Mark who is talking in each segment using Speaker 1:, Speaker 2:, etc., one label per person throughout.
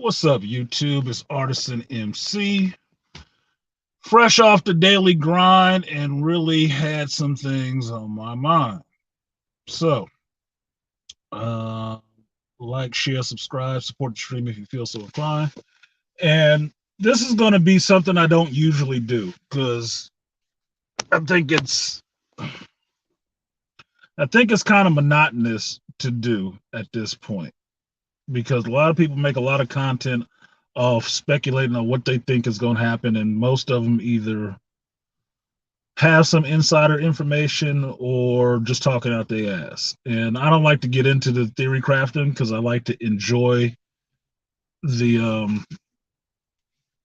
Speaker 1: What's up, YouTube? It's ArtisanMc. Fresh off the daily grind and really had some things on my mind. So, uh, like, share, subscribe, support the stream if you feel so inclined. And this is going to be something I don't usually do because I think it's I think it's kind of monotonous to do at this point because a lot of people make a lot of content of speculating on what they think is going to happen, and most of them either have some insider information or just talking out their ass. And I don't like to get into the theory crafting because I like to enjoy the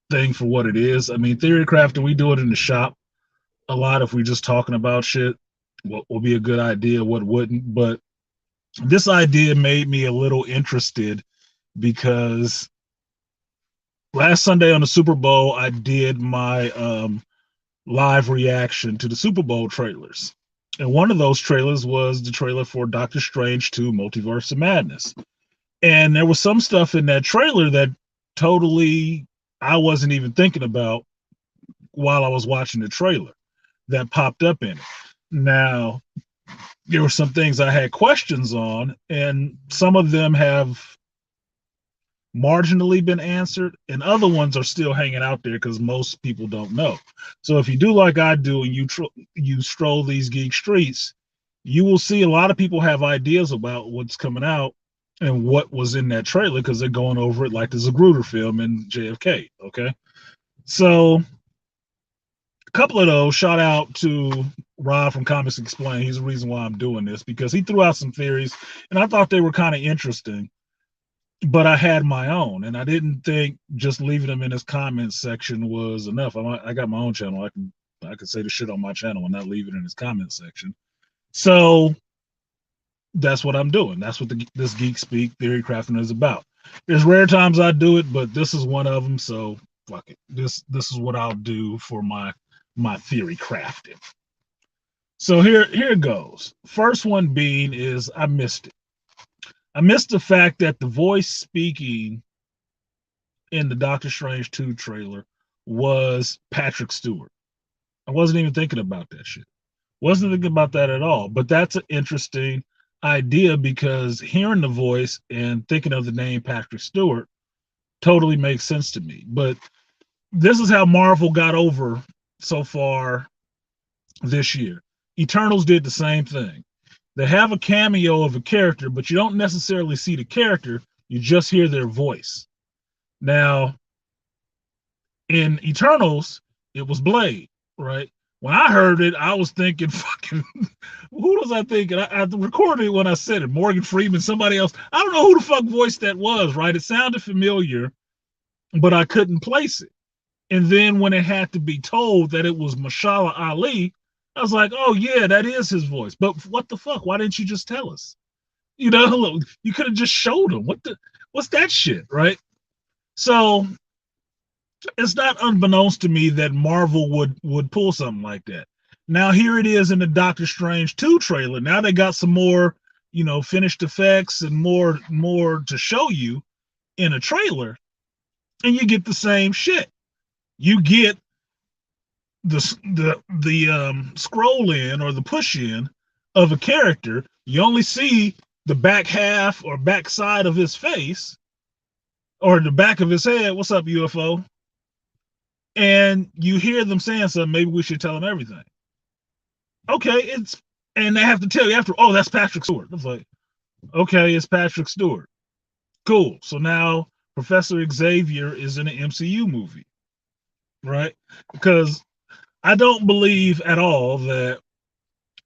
Speaker 1: thing for what it is. I mean, theory crafting, we do it in the shop a lot. If we just talking about shit, what will be a good idea, what wouldn't. But this idea made me a little interested because last Sunday on the Super Bowl, I did my live reaction to the Super Bowl trailers. And one of those trailers was the trailer for Doctor Strange 2 Multiverse of Madness. And there was some stuff in that trailer that totally I wasn't even thinking about while I was watching the trailer that popped up in it. Now, there were some things I had questions on, and some of them have marginally been answered, and other ones are still hanging out there because most people don't know. So if you do like I do and you stroll these geek streets, you will see a lot of people have ideas about what's coming out and what was in that trailer because they're going over it like there's a Zapruder film in JFK. Okay, so a couple of those. Shout out to Rob from Comics Explained. He's the reason why I'm doing this because he threw out some theories, and I thought they were kind of interesting. But I had my own, and I didn't think just leaving them in his comments section was enough. I got my own channel. I could say the shit on my channel and not leave it in his comment section. So that's what I'm doing. That's what this Geek Speak theory crafting is about. There's rare times I do it, but this is one of them. So fuck it. This is what I'll do for my theory crafting. So here it goes. First one being is I missed it. I missed the fact that the voice speaking in the Doctor Strange 2 trailer was Patrick Stewart. I wasn't even thinking about that shit. Wasn't thinking about that at all. But that's an interesting idea because hearing the voice and thinking of the name Patrick Stewart totally makes sense to me. But this is how Marvel got over so far this year. Eternals did the same thing. They have a cameo of a character, but you don't necessarily see the character. You just hear their voice. Now, in Eternals, it was Blade, right? When I heard it, I was thinking, fucking, who was I thinking? I recorded it when I said it. Morgan Freeman, somebody else. I don't know who the fuck voice that was, right? It sounded familiar, but I couldn't place it. And then when it had to be told that it was Mashallah Ali, I was like, oh, yeah, that is his voice. But what the fuck? Why didn't you just tell us? You know, you could have just showed him. What's that shit, right? So it's not unbeknownst to me that Marvel would pull something like that. Now here it is in the Doctor Strange 2 trailer. Now they got some more, finished effects and more to show you in a trailer, and you get the same shit. You get the scroll in or the push in of a character. You only see the back half or back side of his face or the back of his head. What's up, UFO? And you hear them saying something. Maybe we should tell them everything. Okay, and they have to tell you after. Oh, that's Patrick Stewart. It's like, okay, it's Patrick Stewart. Cool. So now Professor Xavier is in an MCU movie, right? Because I don't believe at all that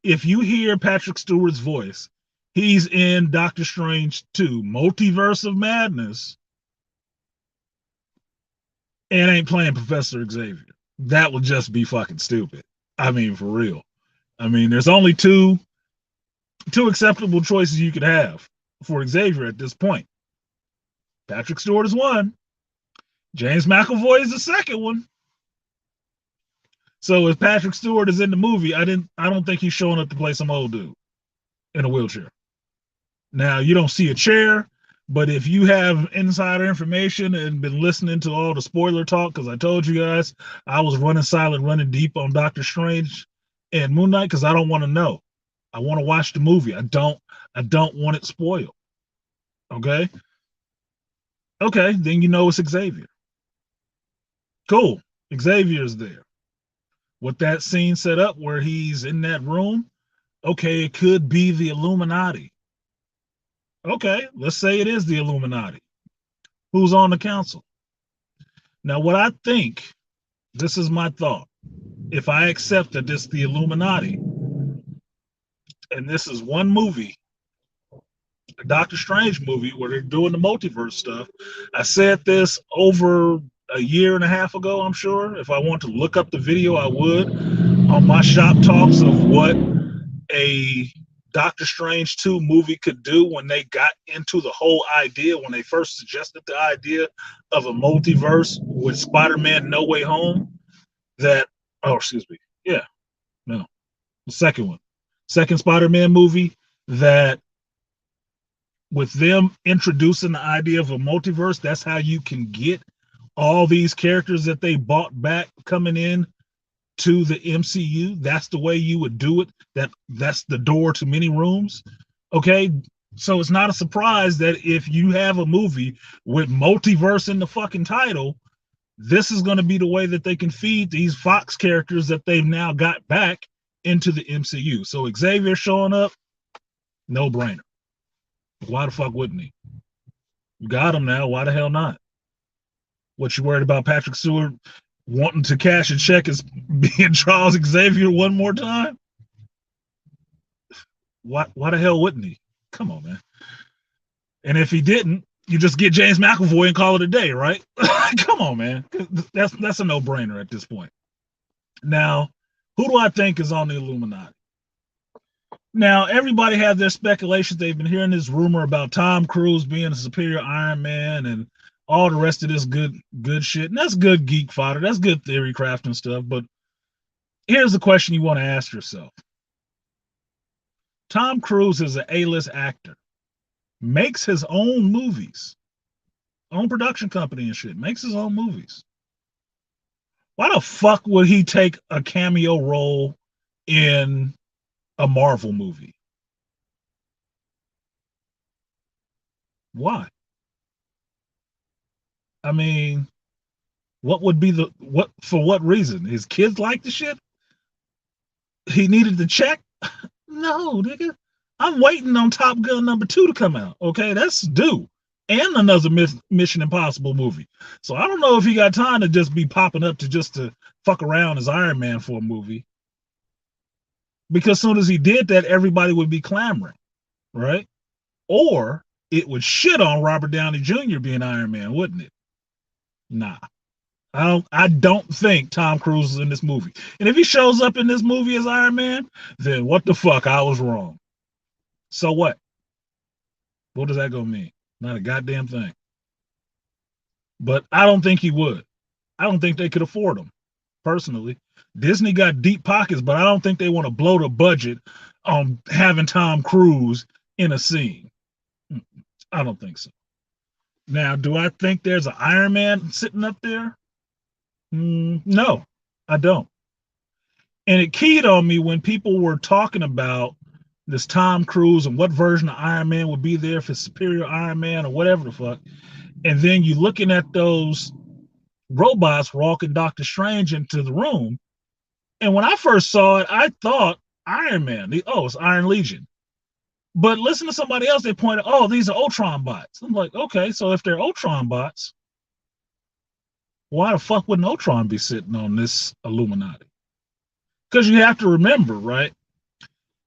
Speaker 1: if you hear Patrick Stewart's voice, he's in Doctor Strange 2, Multiverse of Madness, and ain't playing Professor Xavier. That would just be fucking stupid. I mean, for real. I mean, there's only two acceptable choices you could have for Xavier at this point. Patrick Stewart is one. James McAvoy is the second one. So if Patrick Stewart is in the movie, I don't think he's showing up to play some old dude in a wheelchair. Now you don't see a chair. But if you have insider information and been listening to all the spoiler talk, because I told you guys I was running silent, running deep on Doctor Strange and Moon Knight, because I don't want to know. I want to watch the movie. I don't want it spoiled. Okay. Okay, then you know it's Xavier. Cool. Xavier's there. With that scene set up where he's in that room, okay, it could be the Illuminati. Okay, let's say it is the Illuminati. Who's on the council? Now, what I think, this is my thought. If I accept that this is the Illuminati, and this is one movie, a Doctor Strange movie, where they're doing the multiverse stuff. I said this over a year and a half ago, I'm sure. If I want to look up the video, I would on my shop talks of what a Doctor Strange 2 movie could do when they got into the whole idea, when they first suggested the idea of a multiverse with Spider-Man No Way Home. That, oh, excuse me. Yeah, no, the second one. Second Spider-Man movie that with them introducing the idea of a multiverse, that's how you can get all these characters that they bought back coming in to the MCU. That's the way you would do it. That's the door to many rooms. Okay. So it's not a surprise that if you have a movie with multiverse in the fucking title, this is going to be the way that they can feed these Fox characters that they've now got back into the MCU. So Xavier showing up, no brainer. Why the fuck wouldn't he? You got him now. Why the hell not? What you worried about Patrick Stewart wanting to cash a check as being Charles Xavier one more time? Why the hell wouldn't he? Come on, man. And if he didn't, you just get James McAvoy and call it a day, right? Come on, man. That's a no-brainer at this point. Now, who do I think is on the Illuminati? Now, everybody has their speculations. They've been hearing this rumor about Tom Cruise being a superior Iron Man and all the rest of this good shit. And that's good geek fodder. That's good theory crafting stuff. But here's the question you want to ask yourself. Tom Cruise is an A-list actor, makes his own movies, own production company and shit, makes his own movies. Why the fuck would he take a cameo role in a Marvel movie? Why? I mean, what would be for what reason? His kids like the shit? He needed the check? No, nigga. I'm waiting on Top Gun #2 to come out. Okay, that's due. And another Mission Impossible movie. So I don't know if he got time to just be popping up to fuck around as Iron Man for a movie. Because as soon as he did that, everybody would be clamoring, right? Or it would shit on Robert Downey Jr. being Iron Man, wouldn't it? Nah. I don't think Tom Cruise is in this movie. And if he shows up in this movie as Iron Man, then what the fuck? I was wrong. So what? What does that go mean? Not a goddamn thing. But I don't think he would. I don't think they could afford him, personally. Disney got deep pockets, but I don't think they want to blow the budget on having Tom Cruise in a scene. I don't think so. Now, do I think there's an Iron Man sitting up there? No, I don't. And it keyed on me when people were talking about this Tom Cruise and what version of Iron Man would be there, if it's Superior Iron Man or whatever the fuck. And then you looking at those robots walking Doctor Strange into the room. And when I first saw it, I thought Iron Man. It's Iron Legion. But listen to somebody else, they pointed, oh, these are Ultron bots. I'm like, okay, so if they're Ultron bots, why the fuck wouldn't Ultron be sitting on this Illuminati? Because you have to remember, right?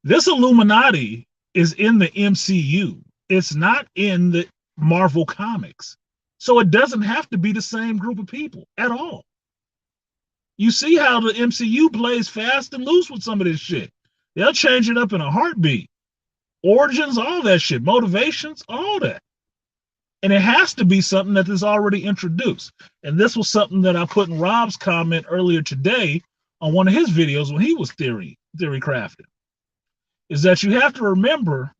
Speaker 1: This Illuminati is in the MCU. It's not in the Marvel comics. So it doesn't have to be the same group of people at all. You see how the MCU plays fast and loose with some of this shit. They'll change it up in a heartbeat. Origins, all that shit, motivations, all that. And it has to be something that is already introduced. And this was something that I put in Rob's comment earlier today on one of his videos when he was theory crafting, is that you have to remember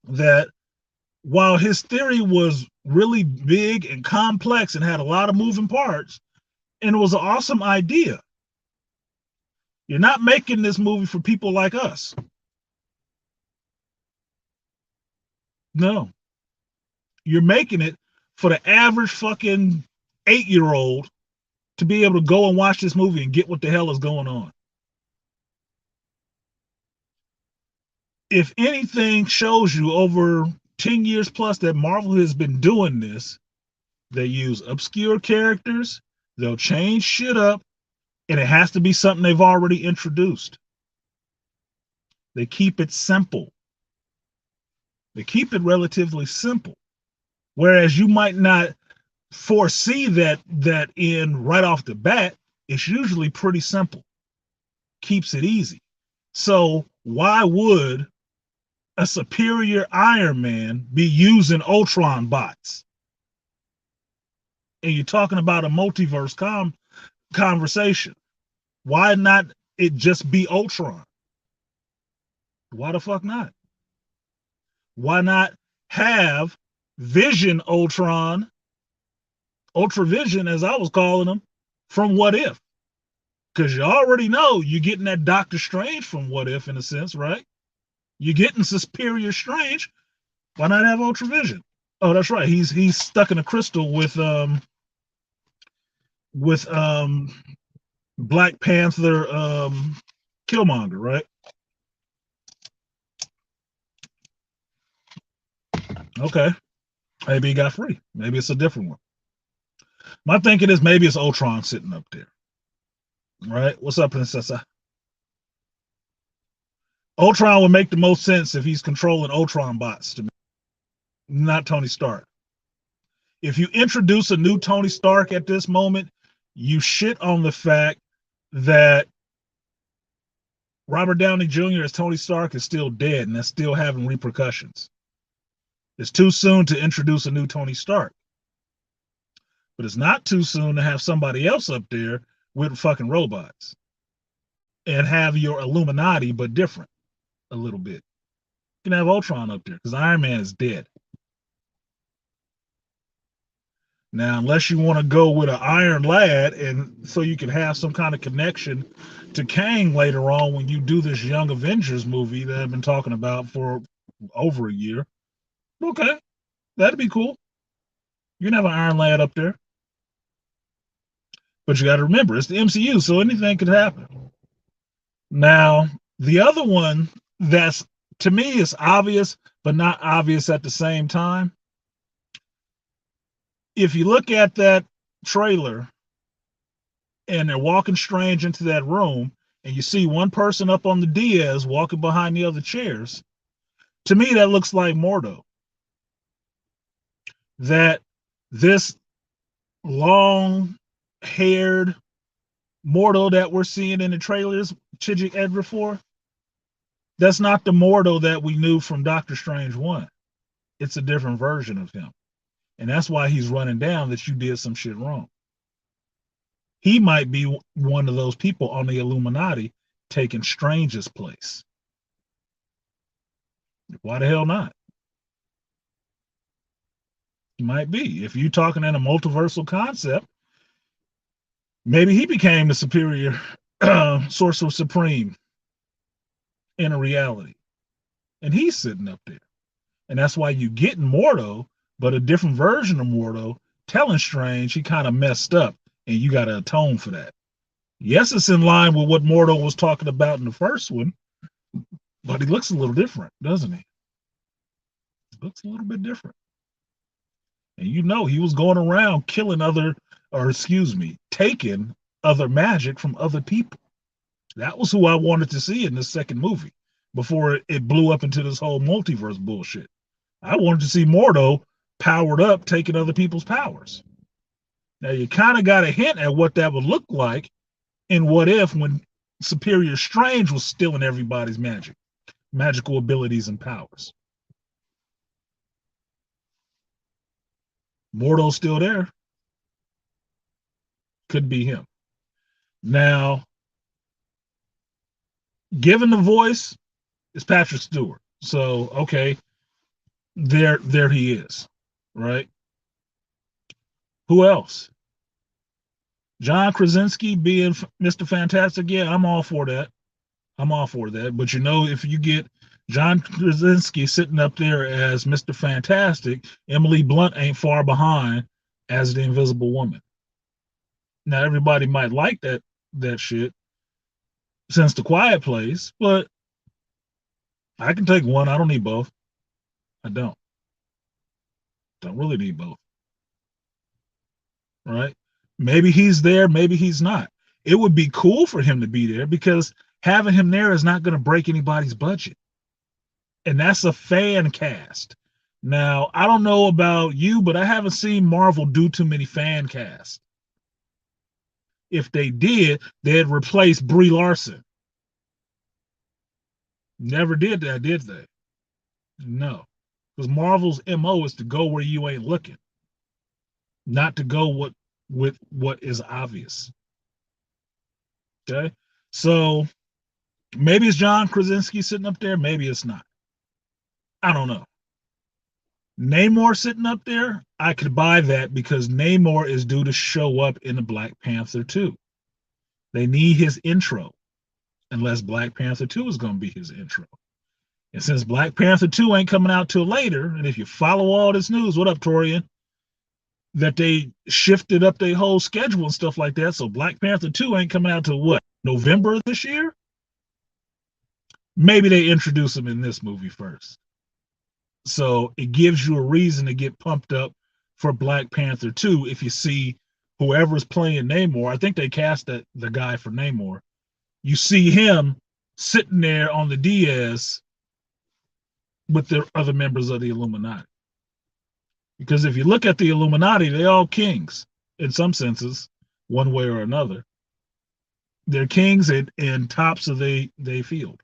Speaker 1: that while his theory was really big and complex and had a lot of moving parts, and it was an awesome idea, you're not making this movie for people like us. No, you're making it for the average fucking 8-year-old to be able to go and watch this movie and get what the hell is going on. If anything shows you over 10 years plus that Marvel has been doing this, they use obscure characters, they'll change shit up, and it has to be something they've already introduced. They keep it simple. They keep it relatively simple. Whereas you might not foresee that in right off the bat, it's usually pretty simple. Keeps it easy. So why would a superior Iron Man be using Ultron bots? And you're talking about a multiverse conversation. Why not it just be Ultron? Why the fuck not? Why not have Vision Ultron, Ultra Vision, as I was calling him, from What If? Because you already know you're getting that Doctor Strange from What If, in a sense, right? You're getting Superior Strange. Why not have Ultra Vision? Oh, that's right. He's stuck in a crystal with Black Panther Killmonger, right? Okay. Maybe he got free. Maybe it's a different one. My thinking is maybe it's Ultron sitting up there. Right? What's up, Princessa? Ultron would make the most sense if he's controlling Ultron bots to me, not Tony Stark. If you introduce a new Tony Stark at this moment, you shit on the fact that Robert Downey Jr. as Tony Stark is still dead and that's still having repercussions. It's too soon to introduce a new Tony Stark. But it's not too soon to have somebody else up there with fucking robots and have your Illuminati, but different a little bit. You can have Ultron up there because Iron Man is dead. Now, unless you want to go with an Iron Lad and so you can have some kind of connection to Kang later on when you do this Young Avengers movie that I've been talking about for over a year. Okay, that'd be cool. You can have an Iron Lad up there. But you got to remember, it's the MCU, so anything could happen. Now, the other one that's, to me, is obvious, but not obvious at the same time. If you look at that trailer and they're walking Strange into that room and you see one person up on the Diaz walking behind the other chairs, to me, that looks like Mordo. That this long-haired Mordo that we're seeing in the trailers, Chidget Edgar for, that's not the Mordo that we knew from Doctor Strange 1. It's a different version of him. And that's why he's running down that you did some shit wrong. He might be one of those people on the Illuminati taking Strange's place. Why the hell not? He might be. If you're talking in a multiversal concept, maybe he became the superior Sorcerer Supreme in a reality. And he's sitting up there. And that's why you get Mordo, but a different version of Mordo telling Strange he kind of messed up and you got to atone for that. Yes, it's in line with what Mordo was talking about in the first one, but he looks a little different, doesn't he? He looks a little bit different. And you know, he was going around killing taking other magic from other people. That was who I wanted to see in this second movie before it blew up into this whole multiverse bullshit. I wanted to see Mordo powered up, taking other people's powers. Now, you kind of got a hint at what that would look like in What If when Superior Strange was stealing everybody's magical abilities and powers. Mordo's still there. Could be him. Now, given the voice, it's Patrick Stewart. So, okay, there he is, right? Who else? John Krasinski being Mr. Fantastic. Yeah, I'm all for that. I'm all for that. But you know, if you get John Krasinski sitting up there as Mr. Fantastic, Emily Blunt ain't far behind as the Invisible Woman. Now everybody might like that shit since The Quiet Place, but I can take one. I don't need both. I don't. Don't really need both. Right? Maybe he's there, maybe he's not. It would be cool for him to be there because having him there is not going to break anybody's budget. And that's a fan cast. Now, I don't know about you, but I haven't seen Marvel do too many fan casts. If they did, they'd replace Brie Larson. Never did that, did they? No. Because Marvel's MO is to go where you ain't looking, not to go with what is obvious. Okay. So maybe it's John Krasinski sitting up there, maybe it's not. I don't know. Namor sitting up there, I could buy that because Namor is due to show up in the Black Panther 2. They need his intro, unless Black Panther 2 is going to be his intro. And since Black Panther 2 ain't coming out till later, and if you follow all this news, what up, Torian? That they shifted up their whole schedule and stuff like that. So Black Panther 2 ain't coming out till what? November of this year? Maybe they introduce him in this movie first. So it gives you a reason to get pumped up for Black Panther 2 if you see whoever's playing Namor. I think they cast the guy for Namor. You see him sitting there on the Diaz with the other members of the Illuminati. Because if you look at the Illuminati, they're all kings in some senses, one way or another. They're kings and tops of they field.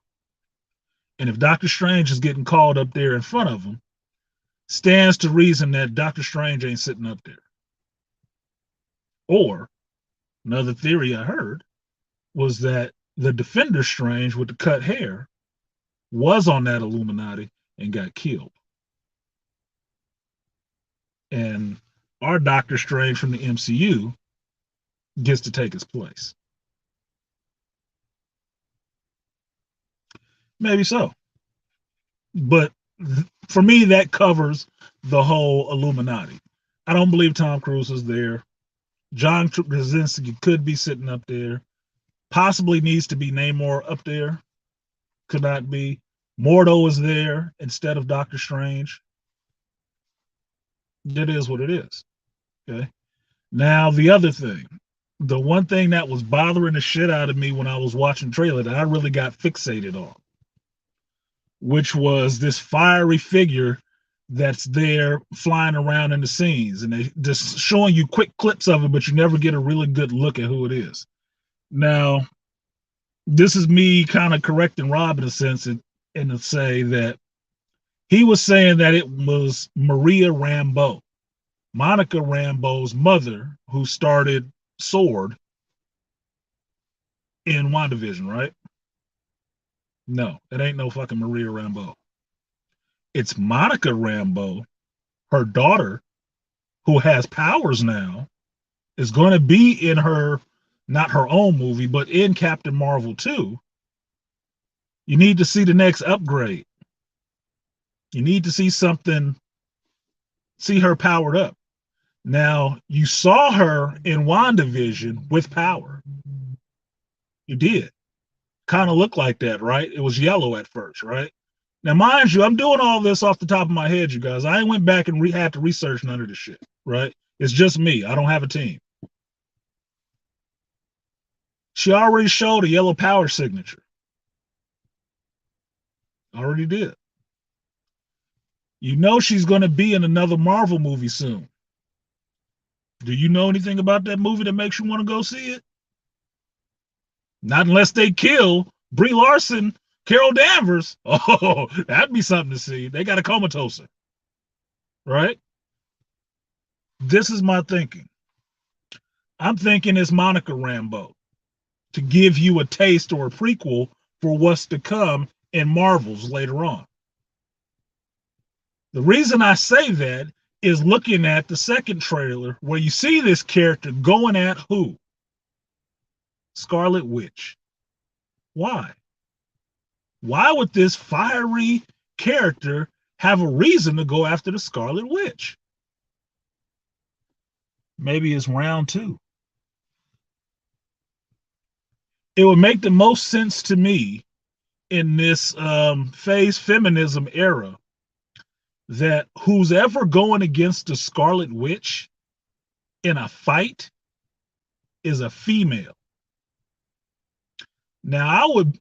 Speaker 1: And if Doctor Strange is getting called up there in front of them, stands to reason that Doctor Strange ain't sitting up there. Or another theory I heard was that the Defender Strange with the cut hair was on that Illuminati and got killed. And our Doctor Strange from the MCU gets to take his place. Maybe so. But for me, that covers the whole Illuminati. I don't believe Tom Cruise is there. John Krasinski could be sitting up there. Possibly needs to be Namor up there. Could not be. Mordo is there instead of Doctor Strange. It is what it is. Okay. Now, the other thing, the one thing that was bothering the shit out of me when I was watching the trailer that I really got fixated on, which was this fiery figure that's there flying around in the scenes. And they just showing you quick clips of it, but you never get a really good look at who it is. Now, this is me kind of correcting Rob in a sense and to say that he was saying that it was Maria Rambeau, Monica Rambeau's mother, who started Sword in WandaVision, right? No, it ain't no fucking Maria Rambeau. It's Monica Rambeau, her daughter, who has powers now, is going to be in her, not her own movie, but in Captain Marvel 2. You need to see the next upgrade. You need to see something, see her powered up. Now, you saw her in WandaVision with power. You did. Kind of looked like that, right? It was yellow at first, right? Now, mind you, I'm doing all this off the top of my head, you guys. I went back and had to research none of this shit, right? It's just me. I don't have a team. She already showed a yellow power signature. Already did. You know she's going to be in another Marvel movie soon. Do you know anything about that movie that makes you want to go see it? Not unless they kill Brie Larson, Carol Danvers. Oh, that'd be something to see. They got a comatose her. Right? This is my thinking. I'm thinking it's Monica Rambeau to give you a taste or a prequel for what's to come in Marvels later on. The reason I say that is looking at the second trailer where you see this character going at who? Scarlet Witch. Why? Why would this fiery character have a reason to go after the Scarlet Witch? Maybe it's round two. It would make the most sense to me in this phase feminism era that who's ever going against the Scarlet Witch in a fight is a female. Now, I would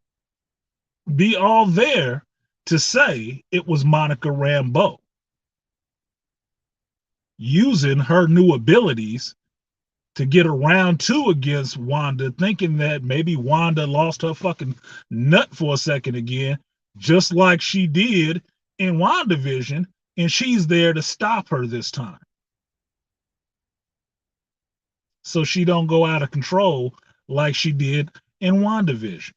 Speaker 1: be all there to say it was Monica Rambeau using her new abilities to get a round two against Wanda, thinking that maybe Wanda lost her fucking nut for a second again, just like she did in WandaVision, and she's there to stop her this time. So she don't go out of control like she did in WandaVision.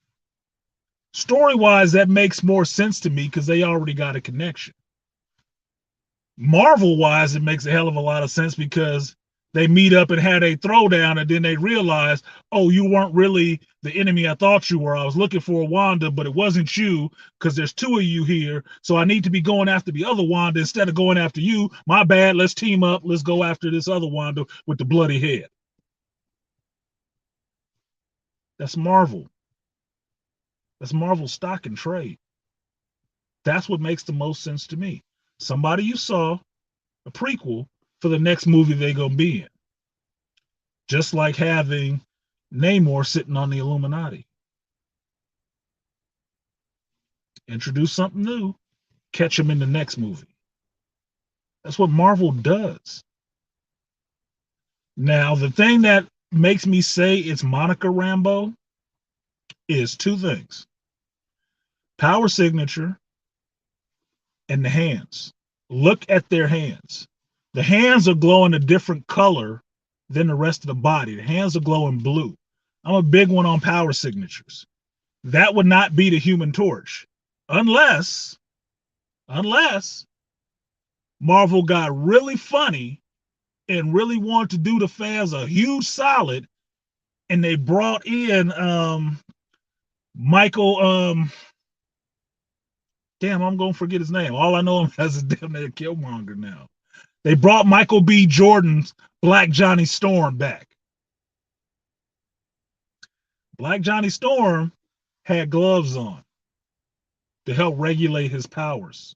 Speaker 1: Story-wise, that makes more sense to me because they already got a connection. Marvel-wise, it makes a hell of a lot of sense because they meet up and had a throwdown, and then they realize, oh, you weren't really the enemy I thought you were. I was looking for Wanda, but it wasn't you because there's two of you here. So I need to be going after the other Wanda instead of going after you. My bad. Let's team up. Let's go after this other Wanda with the bloody head. That's Marvel. That's Marvel stock and trade. That's what makes the most sense to me. Somebody you saw, a prequel for the next movie they're going to be in. Just like having Namor sitting on the Illuminati. Introduce something new, catch him in the next movie. That's what Marvel does. Now, the thing that makes me say it's Monica Rambeau is two things. Power signature and the hands. Look at their hands. The hands are glowing a different color than the rest of the body. The hands are glowing blue. I'm a big one on power signatures. That would not be the Human Torch unless Marvel got really funny and really wanted to do the fans a huge solid, and they brought in Michael damn, I'm gonna forget his name. All I know him as is damn near Killmonger now. They brought Michael B. Jordan's Black Johnny Storm back. Black Johnny Storm had gloves on to help regulate his powers.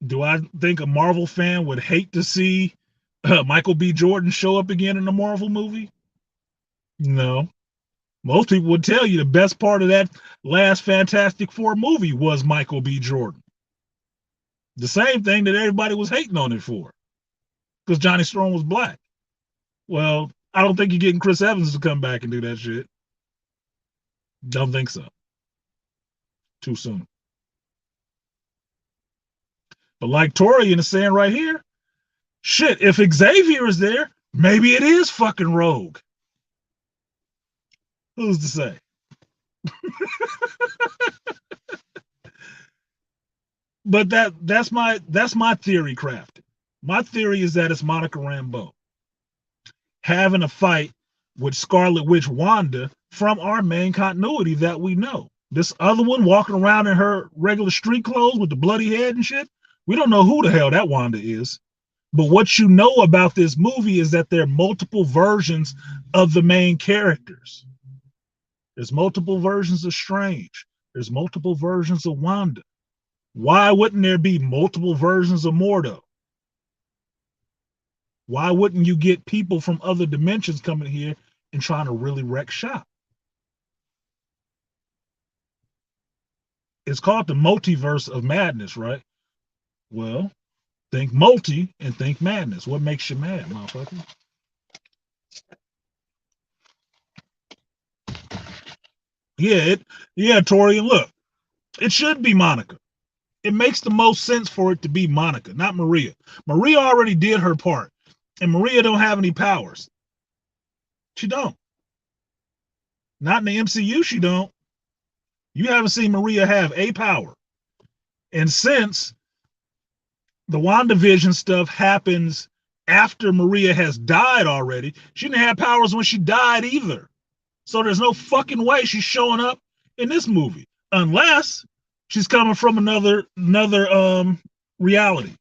Speaker 1: Do I think a Marvel fan would hate to see Michael B. Jordan show up again in a Marvel movie? No. Most people would tell you the best part of that last Fantastic Four movie was Michael B. Jordan. The same thing that everybody was hating on it for, because Johnny Storm was black. Well, I don't think you're getting Chris Evans to come back and do that shit. Don't think so. Too soon. But like Torian is saying right here, shit, if Xavier is there, maybe it is fucking Rogue. Who's to say? But that's my theory crafted. My theory is that it's Monica Rambeau having a fight with Scarlet Witch Wanda from our main continuity that we know. This other one walking around in her regular street clothes with the bloody head and shit, we don't know who the hell that Wanda is. But what you know about this movie is that there are multiple versions of the main characters. There's multiple versions of Strange. There's multiple versions of Wanda. Why wouldn't there be multiple versions of Mordo? Why wouldn't you get people from other dimensions coming here and trying to really wreck shop? It's called the multiverse of madness, right? Well, think multi and think madness. What makes you mad, motherfucker? Yeah, Tori, and look, it should be Monica. It makes the most sense for it to be Monica, not Maria. Maria already did her part, and Maria don't have any powers. She don't. Not in the MCU, she don't. You haven't seen Maria have a power. And since the WandaVision stuff happens after Maria has died already, she didn't have powers when she died either. So there's no fucking way she's showing up in this movie unless she's coming from another reality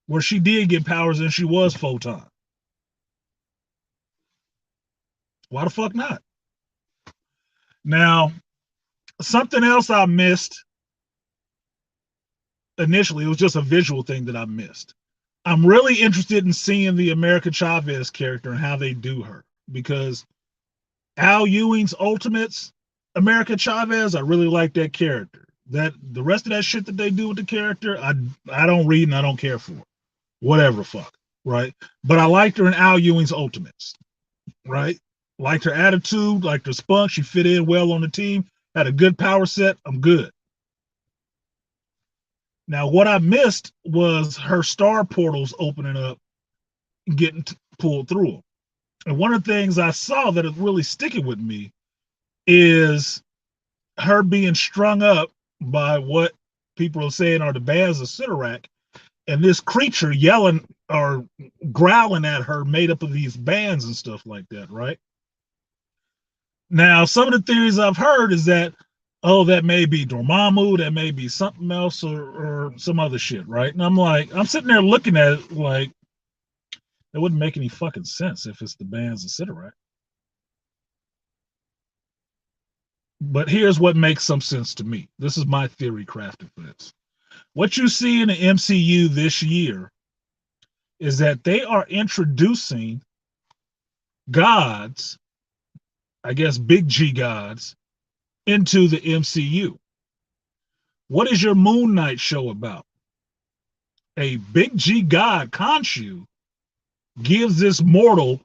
Speaker 1: where she did get powers and she was Photon. Why the fuck not? Now, something else I missed initially, it was just a visual thing that I missed. I'm really interested in seeing the America Chavez character and how they do her, because Al Ewing's Ultimates, America Chavez, I really like that character. That the rest of that shit that they do with the character, I don't read and I don't care for. Whatever the fuck, right? But I liked her in Al Ewing's Ultimates, right? Liked her attitude, liked her spunk. She fit in well on the team, had a good power set. I'm good. Now, what I missed was her star portals opening up and getting pulled through them. And one of the things I saw that is really sticking with me is her being strung up by what people are saying are the bands of Sidorak, and this creature yelling or growling at her made up of these bands and stuff like that, right? Now, some of the theories I've heard is that, oh, that may be Dormammu, that may be something else or some other shit, right? And I'm sitting there looking at it like, it wouldn't make any fucking sense if it's the bands of Sidorak. But here's what makes some sense to me. This is my theory crafted for this. What you see in the MCU this year is that they are introducing gods, I guess big G gods, into the MCU. What is your Moon Knight show about? A big G god, Khonshu, gives this mortal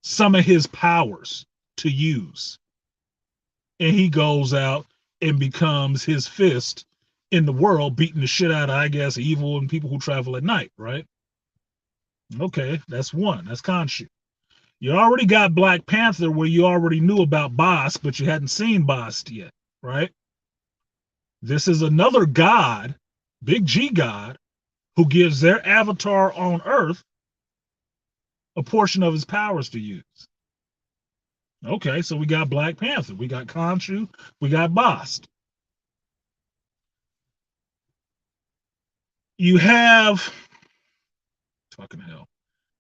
Speaker 1: some of his powers to use. And he goes out and becomes his fist in the world, beating the shit out of, I guess, evil and people who travel at night, right? Okay, that's one. That's Khonshu. You already got Black Panther, where you already knew about Bast, but you hadn't seen Bast yet, right? This is another god, big G god, who gives their avatar on Earth a portion of his powers to use. Okay, so we got Black Panther, we got Khonshu, we got Bast. You have fucking hell.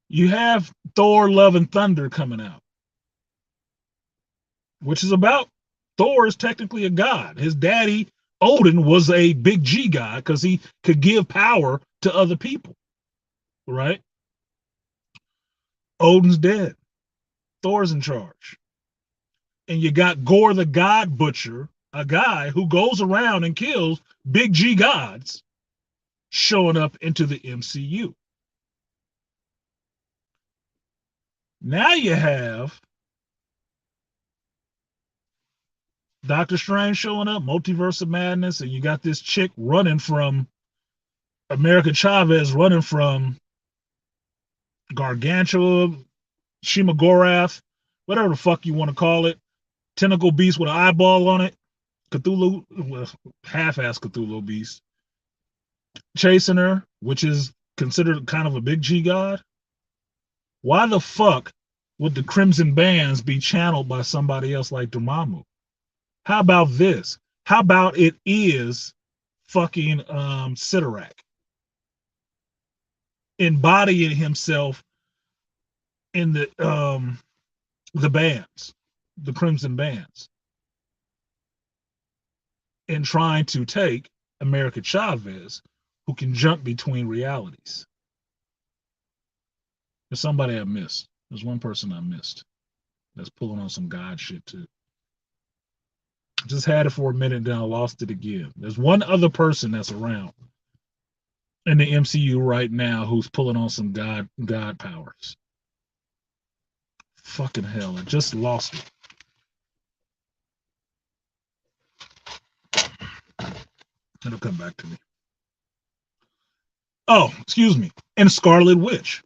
Speaker 1: You have Thor: Love and Thunder coming out, which is about Thor is technically a god. His daddy Odin was a big G god because he could give power to other people, right? Odin's dead. Thor's in charge. And you got Gore the God Butcher, a guy who goes around and kills big G gods, showing up into the MCU. Now you have Doctor Strange showing up, Multiverse of Madness, and you got this chick running from America Chavez, running from Gargantua, Shima Gorath, whatever the fuck you want to call it, tentacle beast with an eyeball on it, Cthulhu, well, half-ass Cthulhu beast, chasing her, which is considered kind of a big G god. Why the fuck would the Crimson Bands be channeled by somebody else like Dormammu? How about this? How about it is fucking Sidorak embodying himself in the bands, the Crimson Bands, and trying to take America Chavez, who can jump between realities. There's somebody I missed. There's one person I missed that's pulling on some God shit too. Just had it for a minute, then I lost it again. There's one other person that's around in the MCU right now who's pulling on some God powers. Fucking hell, I just lost it. It'll come back to me. Oh, excuse me. And Scarlet Witch.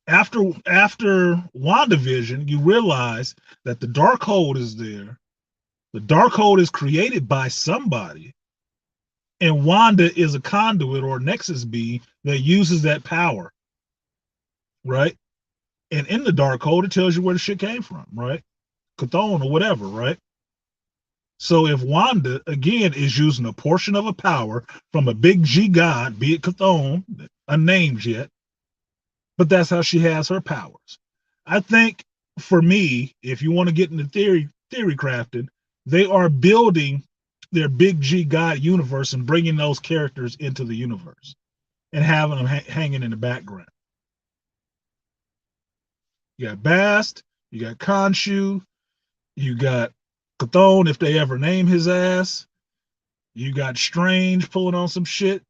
Speaker 1: After WandaVision, you realize that the Darkhold is there The Darkhold is created by somebody, and Wanda is a conduit or a nexus being that uses that power, right? And in the Darkhold, it tells you where the shit came from, right? Chthon or whatever, right? So if Wanda, again, is using a portion of a power from a big G god, be it Chthon, unnamed yet, but that's how she has her powers. I think for me, if you want to get into theory crafting, they are building their big G God universe and bringing those characters into the universe and having them hanging in the background. You got Bast, you got Khonshu, you got Chthon if they ever name his ass. You got Strange pulling on some shit.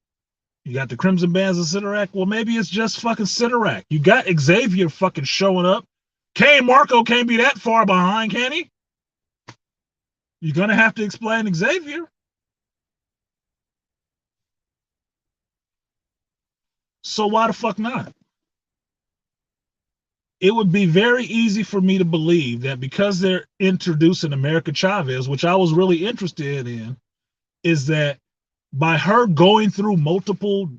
Speaker 1: You got the Crimson Bands of Cyttorak. Well, maybe it's just fucking Cyttorak. You got Xavier fucking showing up. Kane Marco can't be that far behind, can he? You're going to have to explain Xavier. So why the fuck not? It would be very easy for me to believe that because they're introducing America Chavez, which I was really interested in, is that by her going through multiple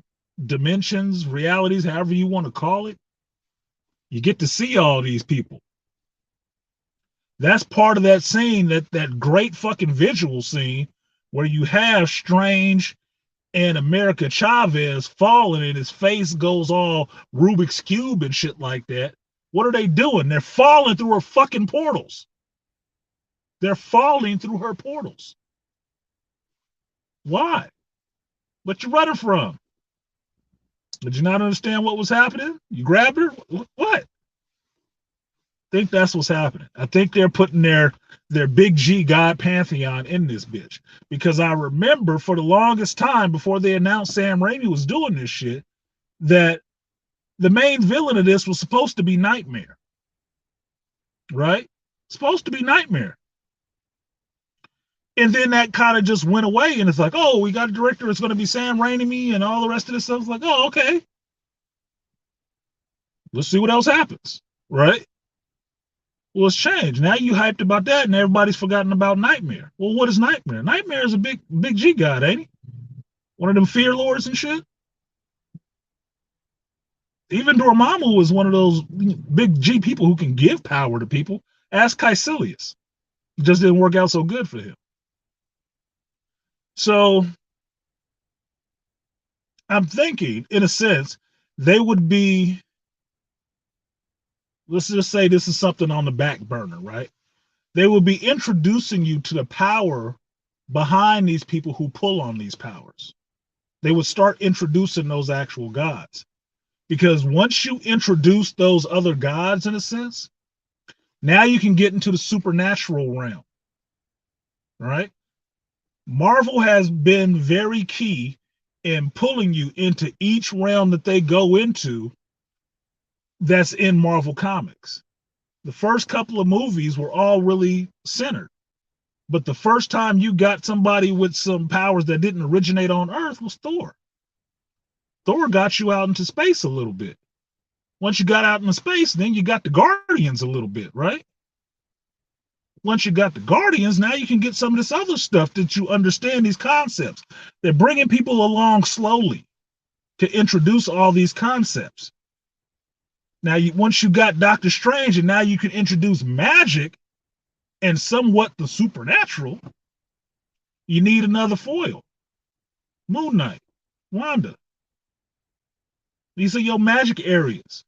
Speaker 1: dimensions, realities, however you want to call it, you get to see all these people. That's part of that scene, that great fucking visual scene where you have Strange and America Chavez falling and his face goes all Rubik's Cube and shit like that. What are they doing? They're falling through her fucking portals. They're falling through her portals. Why? What you running from? Did you not understand what was happening? You grabbed her? What? I think that's what's happening. I think they're putting their big G God pantheon in this bitch. Because I remember for the longest time before they announced Sam Raimi was doing this shit, that the main villain of this was supposed to be Nightmare. Right? Supposed to be Nightmare. And then that kind of just went away, and it's like, oh, we got a director, it's going to be Sam Raimi and all the rest of this stuff. It's like, oh, okay. Let's see what else happens, right? Well, it's changed. Now you hyped about that, and everybody's forgotten about Nightmare. Well, what is Nightmare? Nightmare is a big G god, ain't he? One of them fear lords and shit. Even Dormammu was one of those big G people who can give power to people. Ask Caecilius. It just didn't work out so good for him. So I'm thinking, in a sense, they would be, let's just say this is something on the back burner, right? They would be introducing you to the power behind these people who pull on these powers. They would start introducing those actual gods. Because once you introduce those other gods, in a sense, now you can get into the supernatural realm, right? Marvel has been very key in pulling you into each realm that they go into that's in Marvel Comics. The first couple of movies were all really centered. But the first time you got somebody with some powers that didn't originate on Earth was Thor. Thor got you out into space a little bit. Once you got out into space, then you got the Guardians a little bit, right? Once you got the Guardians, now you can get some of this other stuff that you understand these concepts. They're bringing people along slowly to introduce all these concepts. Now, once you got Doctor Strange, and now you can introduce magic and somewhat the supernatural, you need another foil. Moon Knight, Wanda. These are your magic areas.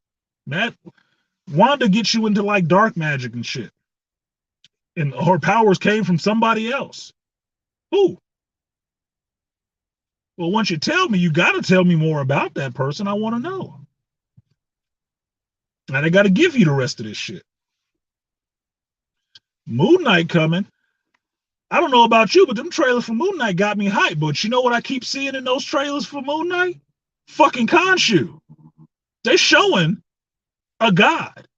Speaker 1: Wanda gets you into like dark magic and shit. And her powers came from somebody else. Who? Well, once you tell me, you got to tell me more about that person. I want to know. And I got to give you the rest of this shit. Moon Knight coming. I don't know about you, but them trailers for Moon Knight got me hyped. But you know what I keep seeing in those trailers for Moon Knight? Fucking Khonshu. They're showing a god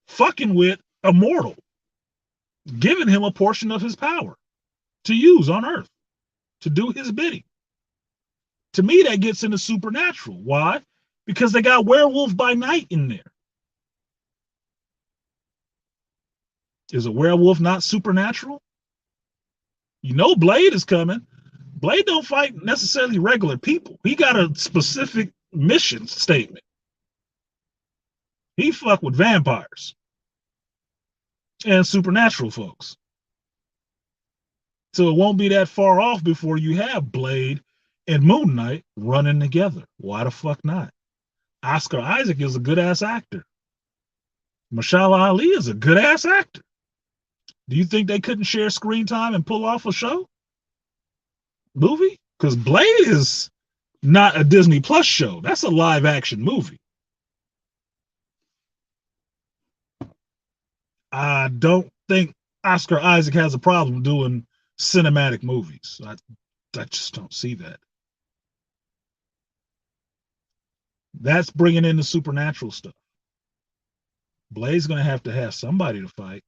Speaker 1: fucking with a mortal, giving him a portion of his power to use on Earth, to do his bidding. To me, that gets into supernatural. Why? Because they got Werewolf by Night in there. Is a werewolf not supernatural? You know Blade is coming. Blade don't fight necessarily regular people. He got a specific mission statement. He fuck with vampires and supernatural folks. So it won't be that far off before you have Blade and Moon Knight running together. Why the fuck not? Oscar Isaac is a good ass actor. Mashallah Ali is a good ass actor. Do you think they couldn't share screen time and pull off a show? Movie? Because Blade is not a Disney Plus show. That's a live action movie. I don't think Oscar Isaac has a problem doing cinematic movies. I just don't see that. That's bringing in the supernatural stuff. Blade's going to have somebody to fight.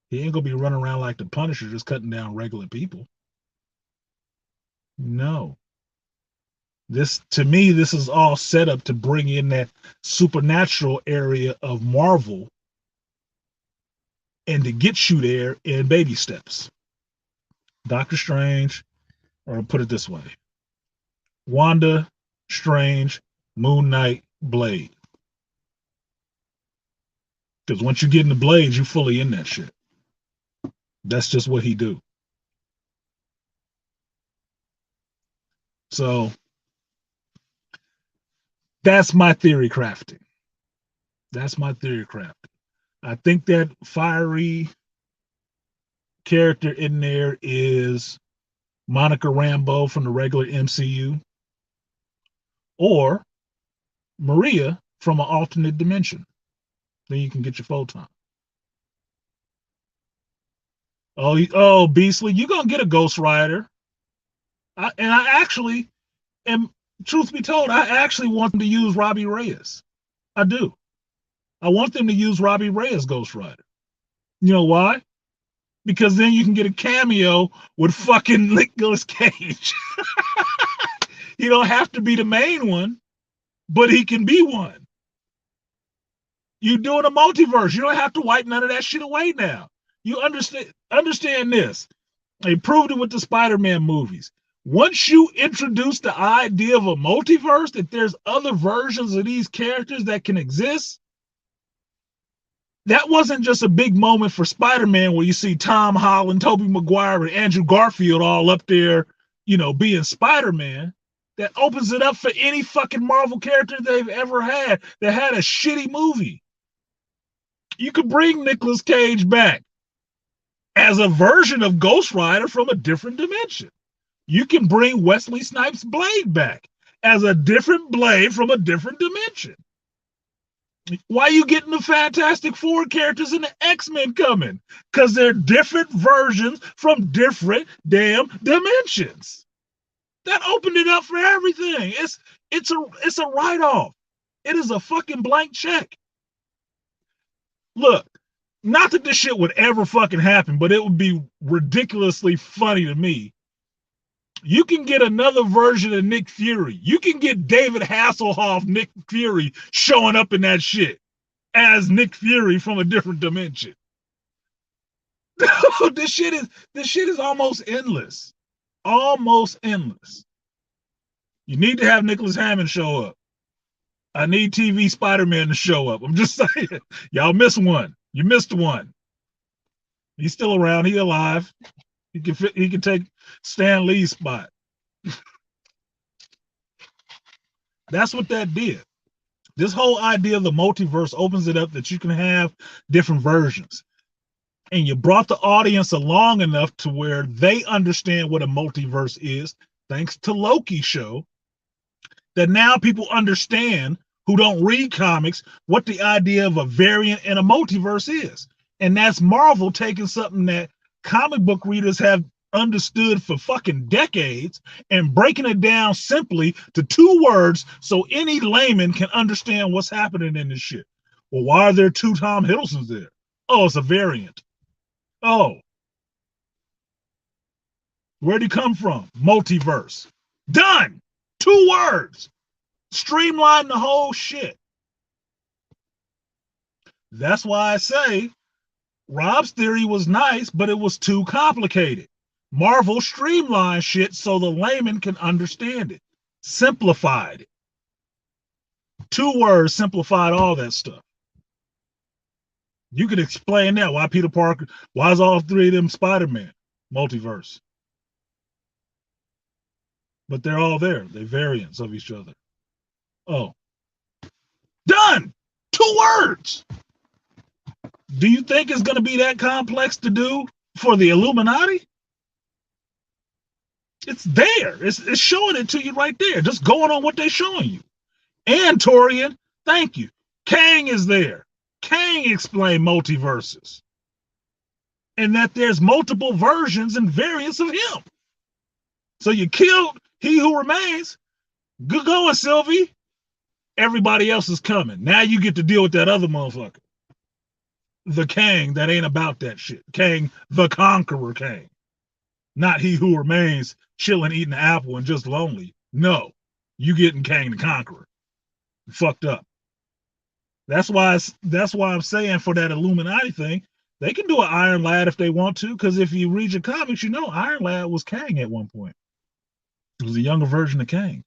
Speaker 1: He ain't going to be running around like the Punisher just cutting down regular people. No. To me, this is all set up to bring in that supernatural area of Marvel and to get you there in baby steps. Doctor Strange, or put it this way, Wanda, Strange, Moon Knight, Blade. Because once you get into Blade, you're fully in that shit. That's just what he do. So that's my theory crafting. I think that fiery character in there is Monica Rambeau from the regular MCU or Maria from an alternate dimension. Then you can get your photon. Oh, Beastly, you're going to get a Ghost Rider. Truth be told, I actually want them to use Robbie Reyes. I do. I want them to use Robbie Reyes Ghost Rider. You know why? Because then you can get a cameo with fucking Nicolas Cage. He don't have to be the main one, but he can be one. You're doing a multiverse. You don't have to wipe none of that shit away now. You understand this. They proved it with the Spider-Man movies. Once you introduce the idea of a multiverse, that there's other versions of these characters that can exist, that wasn't just a big moment for Spider-Man where you see Tom Holland, Tobey Maguire, and Andrew Garfield all up there, being Spider-Man. That opens it up for any fucking Marvel character they've ever had that had a shitty movie. You could bring Nicolas Cage back as a version of Ghost Rider from a different dimension. You can bring Wesley Snipes' Blade back as a different Blade from a different dimension. Why are you getting the Fantastic Four characters and the X-Men coming? Because they're different versions from different damn dimensions. That opened it up for everything. It's a write-off. It is a fucking blank check. Look, not that this shit would ever fucking happen, but it would be ridiculously funny to me. You can get another version of Nick Fury. You can get David Hasselhoff Nick Fury showing up in that shit as Nick Fury from a different dimension. This shit is almost endless. Almost endless. You need to have Nicholas Hammond show up. I need TV Spider-Man to show up. I'm just saying. Y'all missed one. You missed one. He's still around. He's alive. He can take Stan Lee's spot. That's what that did. This whole idea of the multiverse opens it up that you can have different versions. And you brought the audience along enough to where they understand what a multiverse is, thanks to Loki show, that now people understand who don't read comics what the idea of a variant and a multiverse is. And that's Marvel taking something that comic book readers have understood for fucking decades and breaking it down simply to 2 words so any layman can understand what's happening in this shit. Well, why are there 2 Tom Hiddlestons there? Oh, it's a variant. Oh. Where'd he come from? Multiverse. Done. 2 words. Streamline the whole shit. That's why I say Rob's theory was nice, but it was too complicated. Marvel streamlined shit so the layman can understand it. Simplified it. 2 words simplified all that stuff. You could explain that. Why Peter Parker, why is all 3 of them Spider-Man multiverse? But they're all there. They're variants of each other. Oh. Done! 2 words! Do you think it's going to be that complex to do for the Illuminati? It's there. It's showing it to you right there. Just going on what they're showing you. And Torian, thank you. Kang is there. Kang explained multiverses. And that there's multiple versions and variants of him. So you killed He Who Remains. Good going, Sylvie. Everybody else is coming. Now you get to deal with that other motherfucker. The Kang that ain't about that shit. Kang, the Conqueror Kang. Not He Who Remains chilling, eating an apple and just lonely. No, you getting Kang the Conqueror. Fucked up. That's why I'm saying for that Illuminati thing, they can do an Iron Lad if they want to, because if you read your comics, you know Iron Lad was Kang at one point. It was a younger version of Kang.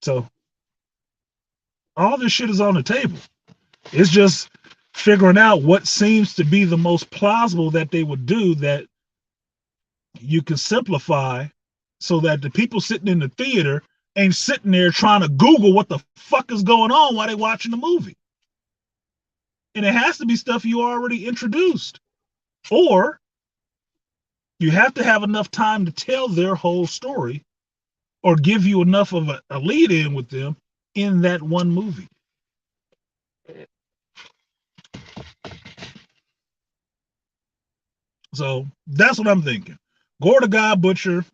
Speaker 1: So all this shit is on the table. It's just figuring out what seems to be the most plausible that they would do that you can simplify so that the people sitting in the theater ain't sitting there trying to Google what the fuck is going on while they're watching the movie. And it has to be stuff you already introduced. Or you have to have enough time to tell their whole story or give you enough of a lead in with them in that one movie. So that's what I'm thinking. Gore the God Butcher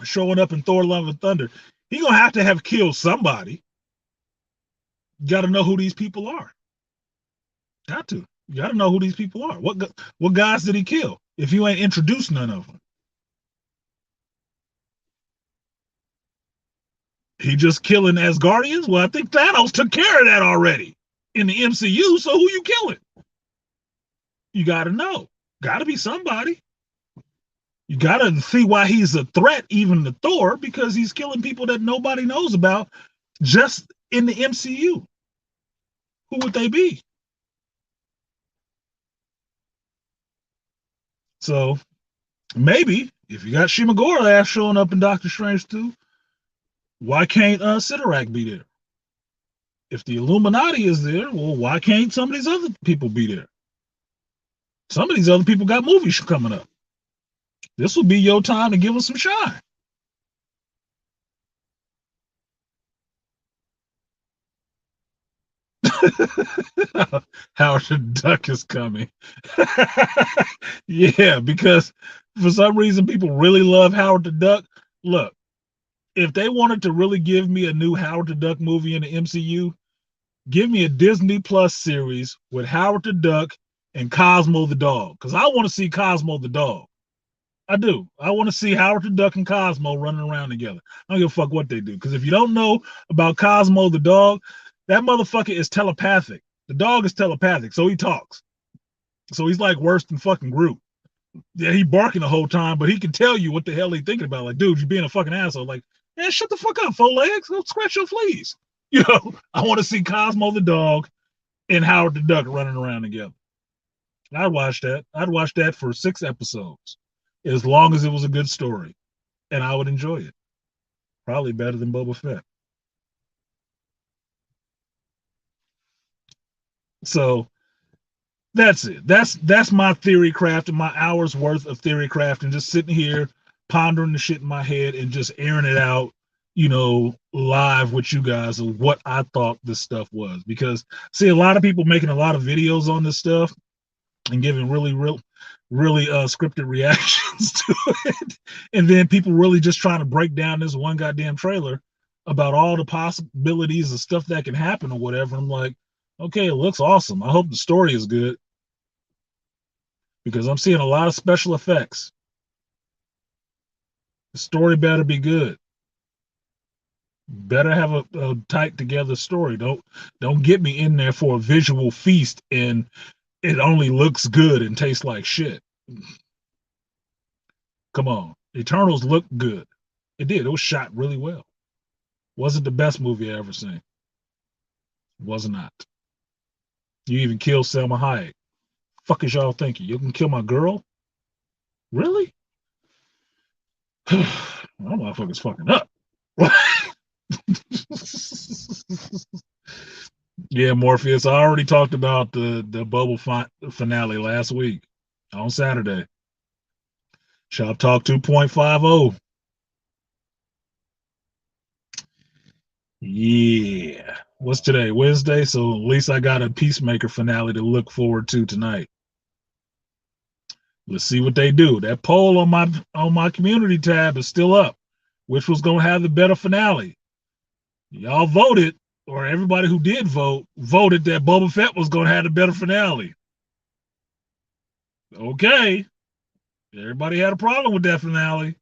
Speaker 1: showing up in Thor Love and Thunder, he's going to have killed somebody. You got to know who these people are. Got to. You got to know who these people are. What guys did he kill if you ain't introduced none of them? He just killing Asgardians? Well, I think Thanos took care of that already in the MCU, so who you killing? You got to know. Got to be somebody. You got to see why he's a threat even to Thor, because he's killing people that nobody knows about just in the MCU. Who would they be? So maybe if you got Shimagora showing up in Doctor Strange 2, why can't Sidorak be there? If the Illuminati is there, well, why can't some of these other people be there? Some of these other people got movies coming up. This will be your time to give them some shine. Howard the Duck is coming. Yeah, because for some reason people really love Howard the Duck. Look, if they wanted to really give me a new Howard the Duck movie in the MCU, give me a Disney Plus series with Howard the Duck and Cosmo the dog, because I want to see Cosmo the dog. I do. I want to see Howard the Duck and Cosmo running around together. I don't give a fuck what they do, because if you don't know about Cosmo the dog, that motherfucker is telepathic. The dog is telepathic, so he talks. So he's like worse than fucking Groot. Yeah, he barking the whole time, but he can tell you what the hell he's thinking about. Like, dude, you being a fucking asshole. Like, man, shut the fuck up, 4 legs. Go scratch your fleas. You know, I want to see Cosmo the dog and Howard the Duck running around together. I'd watch that. I'd watch that for 6 episodes, as long as it was a good story, and I would enjoy it. Probably better than Boba Fett. So that's it. That's my theory crafting, my hours worth of theory crafting, just sitting here pondering the shit in my head and just airing it out, live with you guys of what I thought this stuff was. Because see, a lot of people making a lot of videos on this stuff and giving really scripted reactions to it, and then people really just trying to break down this one goddamn trailer about all the possibilities of stuff that can happen or whatever. I'm like, okay, it looks awesome. I hope the story is good, because I'm seeing a lot of special effects. The story better be good. Better have a tight together story. Don't get me in there for a visual feast and it only looks good and tastes like shit. Come on. Eternals looked good. It did. It was shot really well. Wasn't the best movie I ever seen. Was not. You even killed Selma Hayek. Fuck is y'all thinking? You can kill my girl? Really? That motherfucker's fucking up. Yeah, Morpheus. I already talked about the bubble finale last week on Saturday. Shop Talk 2.50. Yeah. What's today? Wednesday. So at least I got a Peacemaker finale to look forward to tonight. Let's see what they do. That poll on my community tab is still up. Which was gonna have the better finale? Y'all voted, or everybody who did vote voted that Boba Fett was gonna have the better finale. Okay. Everybody had a problem with that finale.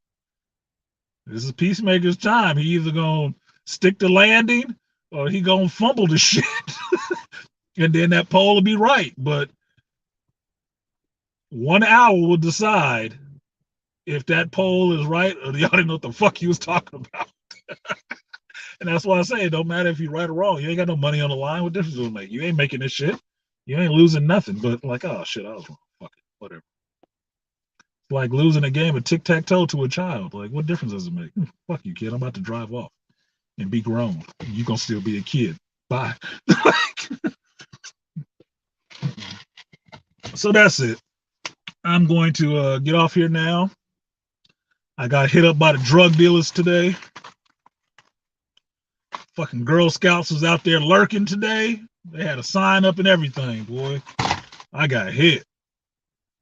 Speaker 1: This is Peacemaker's time. He either gonna stick the landing or he gonna fumble the shit. And then that poll will be right. But 1 hour will decide if that poll is right or y'all didn't know what the fuck he was talking about. And that's why I say it don't matter if you're right or wrong. You ain't got no money on the line. What difference does it make? You ain't making this shit. You ain't losing nothing. But like, oh shit, I was wrong. Fuck it. Whatever. It's like losing a game of tic-tac-toe to a child. Like, what difference does it make? Fuck you, kid. I'm about to drive off and be grown. You gonna still be a kid. Bye. So that's it. I'm going to get off here now. I got hit up by the drug dealers today. Fucking Girl Scouts was out there lurking today. They had a sign up and everything, boy. I got hit.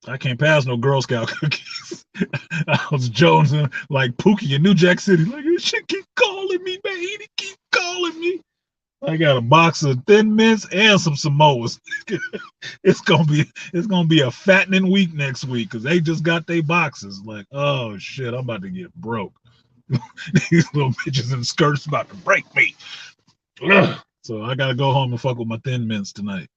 Speaker 1: I can't pass no Girl Scout cookies. I was jonesing like Pookie in New Jack City. Like, this shit keep calling me, man. He keep calling me. I got a box of Thin Mints and some Samoas. It's gonna be a fattening week next week because they just got their boxes. Like, oh shit, I'm about to get broke. These little bitches in skirts about to break me. Ugh. So I gotta go home and fuck with my Thin Mints tonight.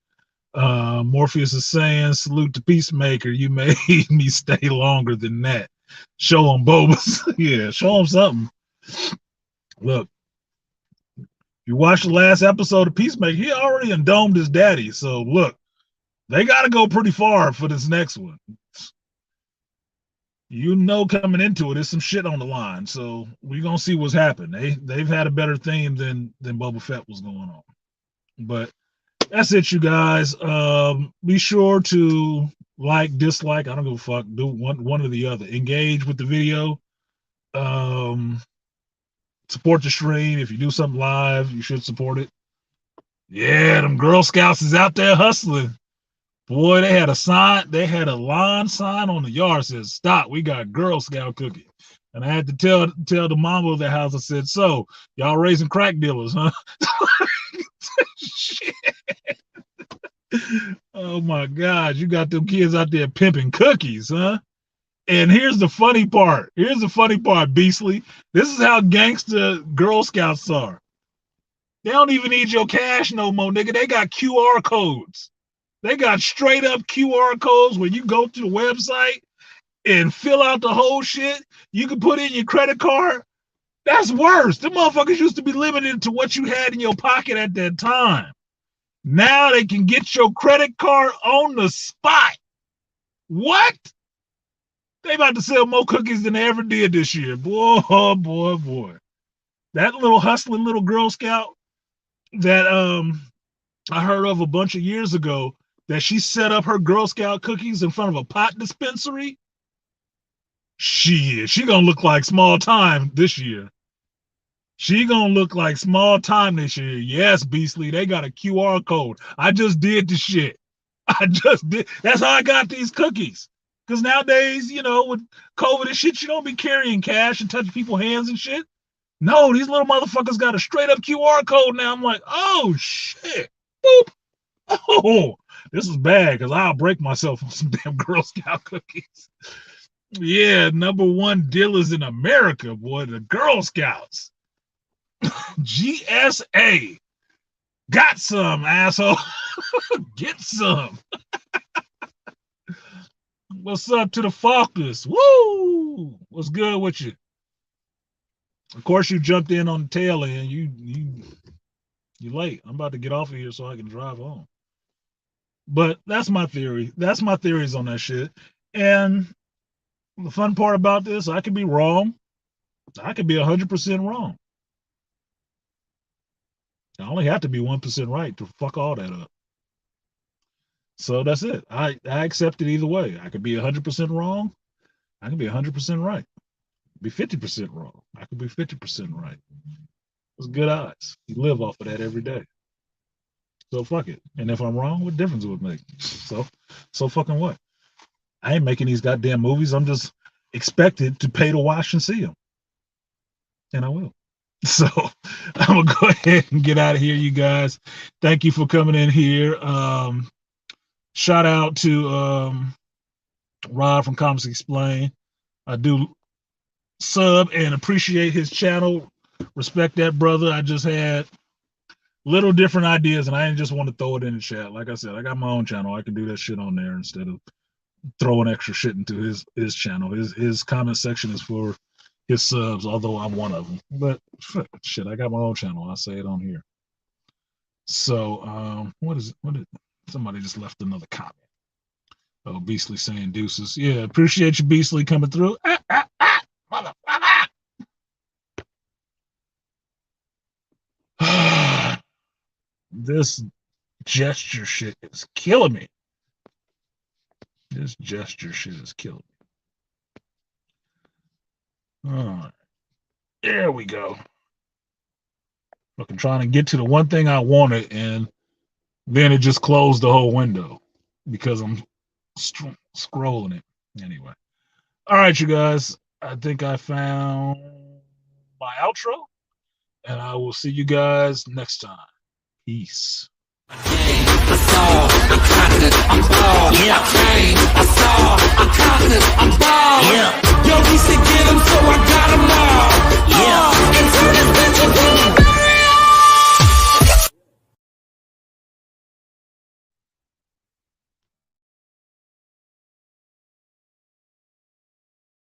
Speaker 1: Morpheus is saying, salute to Peacemaker. You made me stay longer than that. Show him Bobas. Yeah, show him something. Look, you watch the last episode of Peacemaker, he already domed his daddy. So look, they got to go pretty far for this next one. You know, coming into it, there's some shit on the line. So we're gonna see what's happened. They've had a better theme than Boba Fett was going on. But that's it, you guys. Be sure to like, dislike. I don't give a fuck. Do one or the other. Engage with the video. Support the stream. If you do something live, you should support it. Yeah, them Girl Scouts is out there hustling. Boy, they had a sign. They had a lawn sign on the yard that says, "Stop, we got Girl Scout cookies." And I had to tell the mama of the house. I said, "So y'all raising crack dealers, huh?" Shit. Oh my God, you got them kids out there pimping cookies, huh? And here's the funny part. Beastly. This is how gangster Girl Scouts are. They don't even need your cash no more, nigga. They got QR codes. They got straight up QR codes where you go to the website and fill out the whole shit. You can put in your credit card. That's worse. The motherfuckers used to be limited to what you had in your pocket at that time. Now they can get your credit card on the spot. What? They about to sell more cookies than they ever did this year. Boy, boy. That little hustling little Girl Scout that I heard of a bunch of years ago, that she set up her Girl Scout cookies in front of a pot dispensary. She gonna look like small time this year. She gonna look like small time this year. Yes, Beastly, they got a QR code. I just did the shit. I just did. That's how I got these cookies. Because nowadays, you know, with COVID and shit, you don't be carrying cash and touching people's hands and shit. No, these little motherfuckers got a straight up QR code now. I'm like, oh shit. Boop. Oh, this is bad because I'll break myself on some damn Girl Scout cookies. Yeah, #1 dealers in America, boy, the Girl Scouts. GSA. Got some, asshole. Get some. What's up to the Falkers? Woo! What's good with you? Of course, you jumped in on the tail end. You late. I'm about to get off of here so I can drive home. But that's my theory. That's my theories on that shit. And the fun part about this, I could be wrong. I could be 100% wrong. I only have to be 1% right to fuck all that up. So that's it. I accept it either way. I could be 100% wrong. I can be 100% right. Be 50% wrong. I could be 50% right. It's good odds. You live off of that every day. So fuck it. And if I'm wrong, what difference would it make? So fucking what? I ain't making these goddamn movies. I'm just expected to pay to watch and see them. And I will. So I'm gonna go ahead and get out of here, you guys. Thank you for coming in here. Shout out to Rod from Comics Explain. I do sub and appreciate his channel. Respect that, brother. I just had little different ideas, and I didn't just want to throw it in the chat. Like I said, I got my own channel. I can do that shit on there instead of throwing extra shit into his channel. His comment section is for his subs, although I'm one of them. But shit, I got my own channel. I'll say it on here. So what is somebody just left another comment. Oh, Beastly saying deuces. Yeah, appreciate you, Beastly, coming through. Motherfucker. This gesture shit is killing me. This gesture shit is killing me. All right. There we go. Fucking trying to get to the one thing I wanted, and then it just closed the whole window because I'm scrolling it. Anyway. All right, you guys. I think I found my outro, and I will see you guys next time. Peace. I'm bald. Yo, we should get 'em, so I got 'em all.